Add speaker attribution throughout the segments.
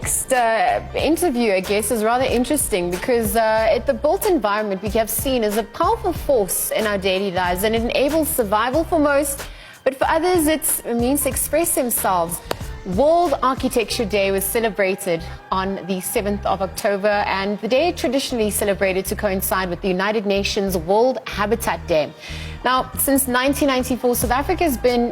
Speaker 1: next interview, I guess, is rather interesting because the built environment we have seen is a powerful force in our daily lives, and it enables survival for most, but for others it means to express themselves. World Architecture Day was celebrated on the 7th of October, and the day traditionally celebrated to coincide with the United Nations World Habitat Day. Now, since 1994, South Africa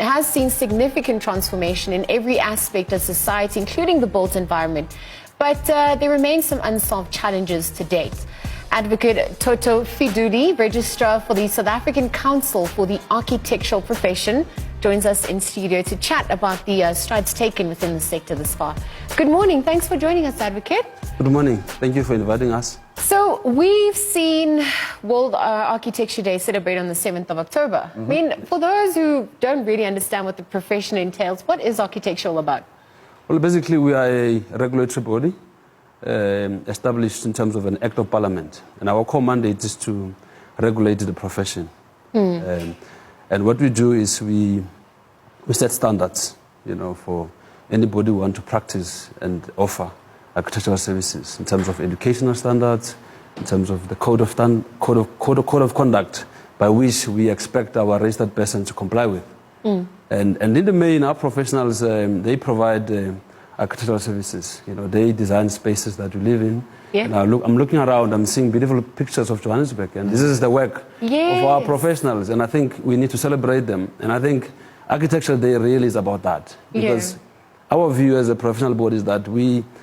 Speaker 1: has seen significant transformation in every aspect of society, including the built environment. But there remain some unsolved challenges to date. Advocate Toto Fiduli, Registrar for the South African Council for the Architectural Profession, joins us in studio to chat about the strides taken within the sector thus far. Good morning. Thanks for joining us, Advocate.
Speaker 2: Good morning. Thank you for inviting us.
Speaker 1: So we've seen World Architecture Day celebrated on the 7th of October. I mean, for those who don't really understand what the profession entails, what is architecture all about?
Speaker 2: Well, basically, we are a regulatory body established in terms of an act of parliament. And our core mandate is to regulate the profession. And what we do is we set standards, for anybody who wants to practice and offer architectural services in terms of educational standards, in terms of the code of conduct by which we expect our registered person to comply with. And in the main, our professionals, they provide architectural services. They design spaces that we live in. Yeah. I'm looking around, I'm seeing beautiful pictures of Johannesburg, and this is the work of our professionals, and I think we need to celebrate them. And I think Architecture Day really is about that, because our view as a professional body is that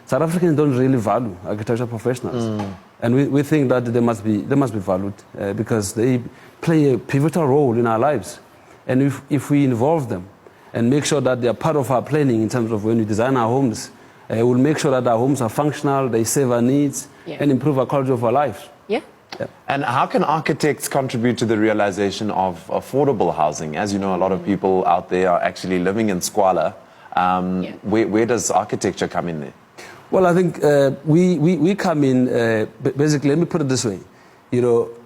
Speaker 2: South Africans don't really value architectural professionals. And we think that they must be valued because they play a pivotal role in our lives. And if we involve them and make sure that they are part of our planning in terms of when we design our homes, we'll make sure that our homes are functional, they serve our needs, and improve our quality of our lives. Yeah.
Speaker 3: And how can architects contribute to the realization of affordable housing? As you know, a lot of people out there are actually living in squalor. Where does architecture come in there?
Speaker 2: Well, I think we come in, basically, let me put it this way.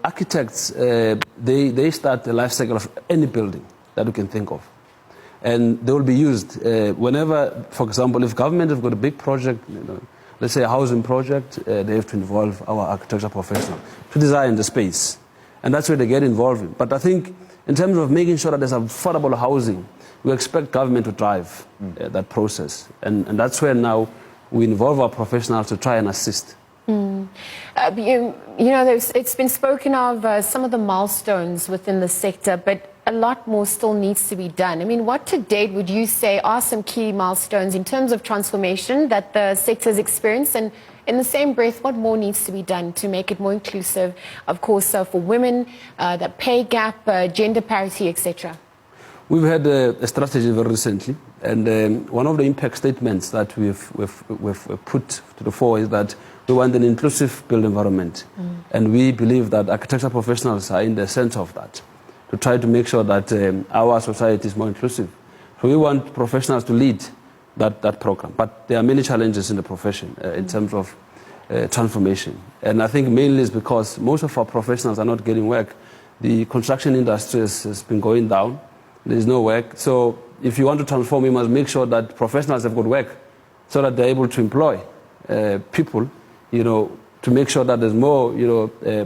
Speaker 2: Architects, they start the life cycle of any building that you can think of. And they will be used whenever, for example, if government have got a big project, let's say a housing project, they have to involve our architecture professional to design the space. And that's where they get involved in. But I think in terms of making sure that there's affordable housing, we expect government to drive that process. And that's where now we involve our professionals to try and assist.
Speaker 1: It's been spoken of some of the milestones within the sector, but a lot more still needs to be done. I mean, what to date would you say are some key milestones in terms of transformation that the sector has experienced? And in the same breath, what more needs to be done to make it more inclusive, of course, for women, the pay gap, gender parity, etc.?
Speaker 2: We've had a strategy very recently, and one of the impact statements that we've put to the fore is that we want an inclusive built environment. And we believe that architectural professionals are in the center of that, to try to make sure that our society is more inclusive. So we want professionals to lead that program. But there are many challenges in the profession in terms of transformation. And I think mainly is because most of our professionals are not getting work. The construction industry has been going down. There's no work. So if you want to transform, you must make sure that professionals have got work so that they're able to employ people, to make sure that there's more,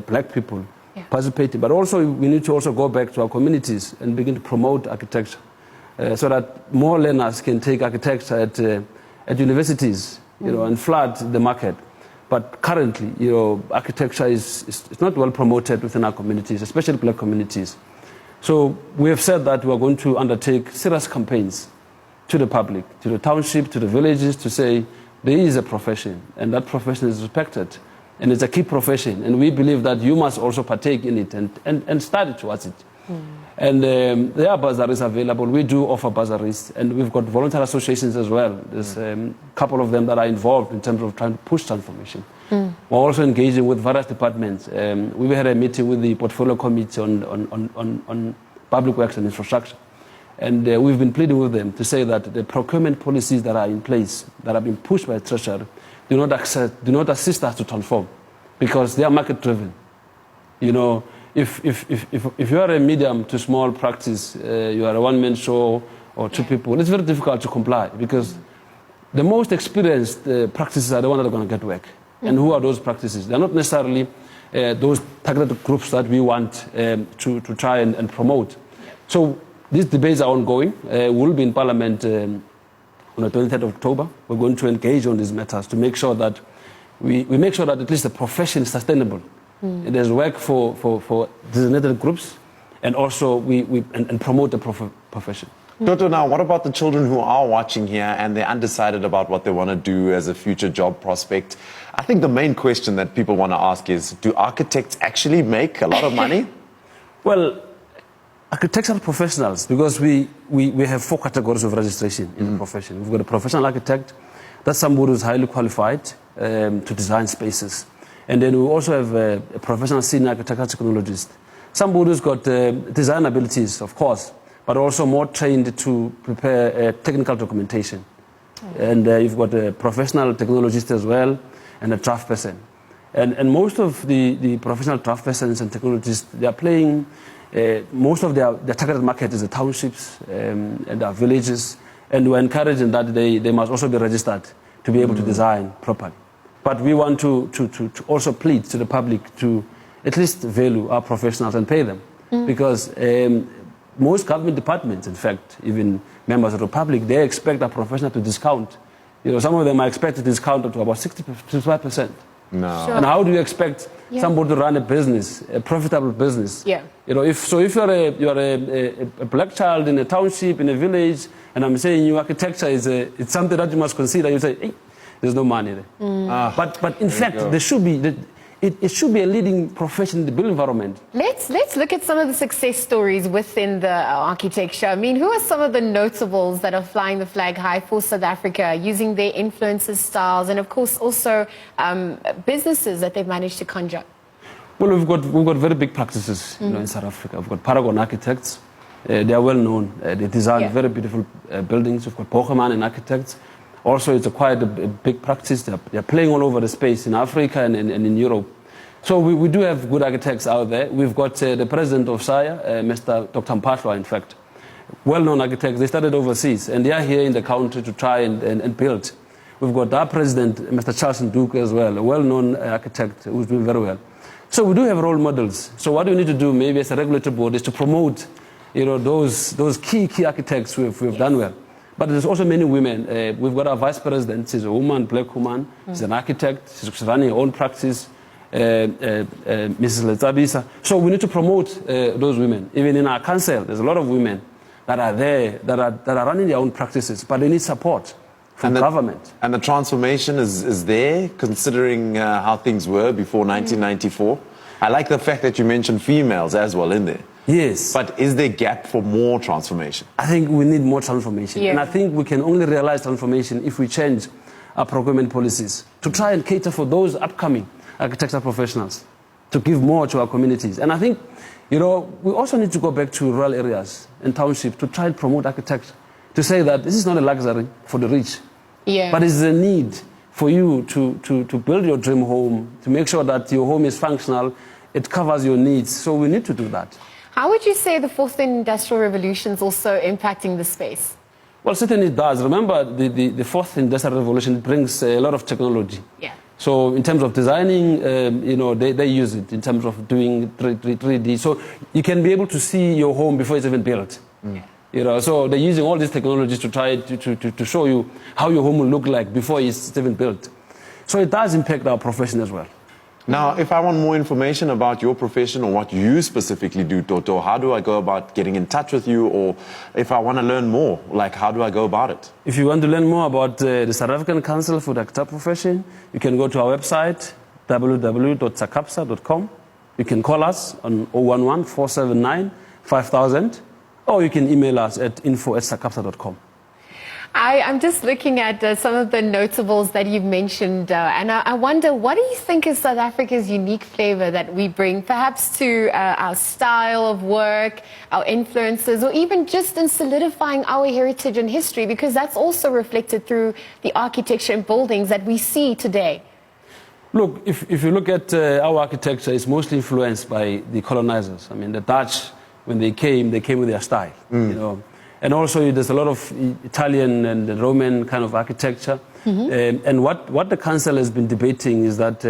Speaker 2: black people participating. But also we need to also go back to our communities and begin to promote architecture so that more learners can take architecture at universities, and flood the market. But currently, architecture is not well promoted within our communities, especially black communities. So we have said that we are going to undertake serious campaigns to the public, to the township, to the villages, to say there is a profession, and that profession is respected, and it's a key profession, and we believe that you must also partake in it and study towards it. And there are bursaries available. We do offer bursaries, and we've got voluntary associations as well. There's a couple of them that are involved in terms of trying to push transformation. We're also engaging with various departments. We had a meeting with the Portfolio Committee on Public Works and Infrastructure. And we've been pleading with them to say that the procurement policies that are in place, that have been pushed by the Treasury, do not assist us to transform, because they are market-driven. If you are a medium to small practice, you are a one-man show or two people, it's very difficult to comply, because the most experienced practices are the ones that are going to get work. And who are those practices? They're not necessarily those targeted groups that we want to try and promote. So these debates are ongoing. We'll be in Parliament on the 23rd of October. We're going to engage on these matters to make sure that we make sure that at least the profession is sustainable. There's work for designated groups, and also we promote the profession.
Speaker 3: Toto, now what about the children who are watching here and they're undecided about what they want to do as a future job prospect? I think the main question that people want to ask is, do architects actually make a lot of money?
Speaker 2: Well, architects are professionals because we have 4 categories of registration in the profession. We've got a professional architect, that's somebody who's highly qualified to design spaces. And then we also have a professional senior architectural technologist, somebody who's got design abilities, of course, but also more trained to prepare technical documentation. And you've got a professional technologist as well, and a draft person. And most of the professional draft persons and technologists, they are playing, most of their targeted market is the townships and the villages, and we're encouraging that they must also be registered to be able to design properly. But we want to also plead to the public to at least value our professionals and pay them. Because most government departments, in fact, even members of the public, they expect a professional to discount. You know, some of them are expected to discount up to about 65%.
Speaker 3: No.
Speaker 1: Sure.
Speaker 2: And how do you expect somebody to run a business, a profitable business?
Speaker 1: Yeah.
Speaker 2: You know, if you're a black child in a township, in a village, and I'm saying your architecture is it's something that you must consider, you say, hey, there's no money there. But in fact, there should be. It should be a leading profession in the built environment. Let's
Speaker 1: look at some of the success stories within the architecture. I mean, who are some of the notables that are flying the flag high for South Africa, using their influences, styles, and of course also businesses that they've managed to conjure?
Speaker 2: Well, we've got very big practices in South Africa. We've got Paragon architects. They are well known. They design very beautiful buildings. We've got Bogeman and architects. Also, it's quite a big practice. They're playing all over the space in Africa and in Europe. So we do have good architects out there. We've got the president of SAIA, Mr. Dr. Mpatwa, in fact. Well-known architects. They started overseas, and they are here in the country to try and build. We've got our president, Mr. Charles Nduku, as well, a well-known architect who's doing very well. So we do have role models. So what we need to do, maybe as a regulatory board, is to promote, those key architects who've done well. But there's also many women. We've got our vice president. She's a woman, black woman. She's an architect. She's running her own practice, Mrs. Letabisa. So we need to promote those women. Even in our council, there's a lot of women that are there, that are running their own practices, but they need support from government.
Speaker 3: And the transformation is there, considering how things were before 1994. I like the fact that you mentioned females as well in there.
Speaker 2: Yes.
Speaker 3: But is there gap for more transformation?
Speaker 2: I think we need more transformation. And I think we can only realize transformation if we change our procurement policies to try and cater for those upcoming architectural professionals, to give more to our communities. And I think, we also need to go back to rural areas and townships to try and promote architecture, to say that this is not a luxury for the rich, but it's a need for you to build your dream home, to make sure that your home is functional, it covers your needs. So we need to do that.
Speaker 1: How would you say the fourth industrial revolution is also impacting the space?
Speaker 2: Well, certainly it does. Remember, the fourth industrial revolution brings a lot of technology. Yeah. So in terms of designing, they use it in terms of doing 3D. So you can be able to see your home before it's even built. So they're using all these technologies to try to show you how your home will look like before it's even built. So it does impact our profession as well.
Speaker 3: Now, if I want more information about your profession or what you specifically do, Toto, how do I go about getting in touch with you? Or if I want to learn more, how do I go about it?
Speaker 2: If you want to learn more about the South African Council for the Architecture Profession, you can go to our website, www.sakapsa.com. You can call us on 011-479-5000, or you can email us at info@sakapsa.com.
Speaker 1: I'm just looking at some of the notables that you've mentioned, and I wonder, what do you think is South Africa's unique flavor that we bring, perhaps to our style of work, our influences, or even just in solidifying our heritage and history, because that's also reflected through the architecture and buildings that we see today?
Speaker 2: Look, if you look at our architecture, it's mostly influenced by the colonizers. I mean, the Dutch, when they came with their style, And also there's a lot of Italian and Roman kind of architecture. And what the council has been debating is that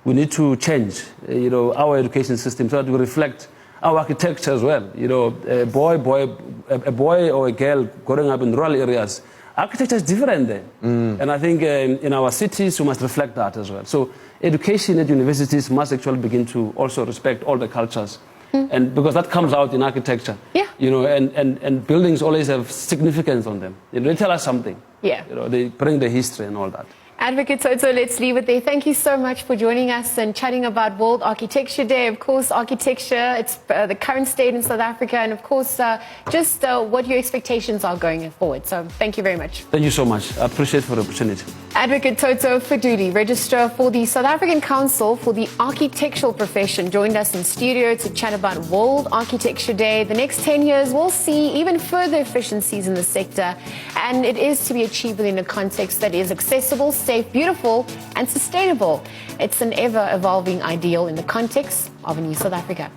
Speaker 2: we need to change, our education system so that we reflect our architecture as well. A boy or a girl growing up in rural areas, architecture is different there. And I think in our cities, we must reflect that as well. So education at universities must actually begin to also respect all the cultures. And because that comes out in architecture.
Speaker 1: Yeah.
Speaker 2: And buildings always have significance on them. They tell us something.
Speaker 1: Yeah.
Speaker 2: They bring the history and all that.
Speaker 1: Advocate Toto, let's leave it there. Thank you so much for joining us and chatting about World Architecture Day. Of course, architecture, it's the current state in South Africa, and of course, just what your expectations are going forward. So thank you very much.
Speaker 2: Thank you so much. I appreciate for the opportunity.
Speaker 1: Advocate Toto Fiduli, Registrar for the South African Council for the Architectural Profession, joined us in studio to chat about World Architecture Day. The next 10 years, we'll see even further efficiencies in the sector, and it is to be achieved within a context that is accessible, safe, beautiful, and sustainable. It's an ever-evolving ideal in the context of a new South Africa.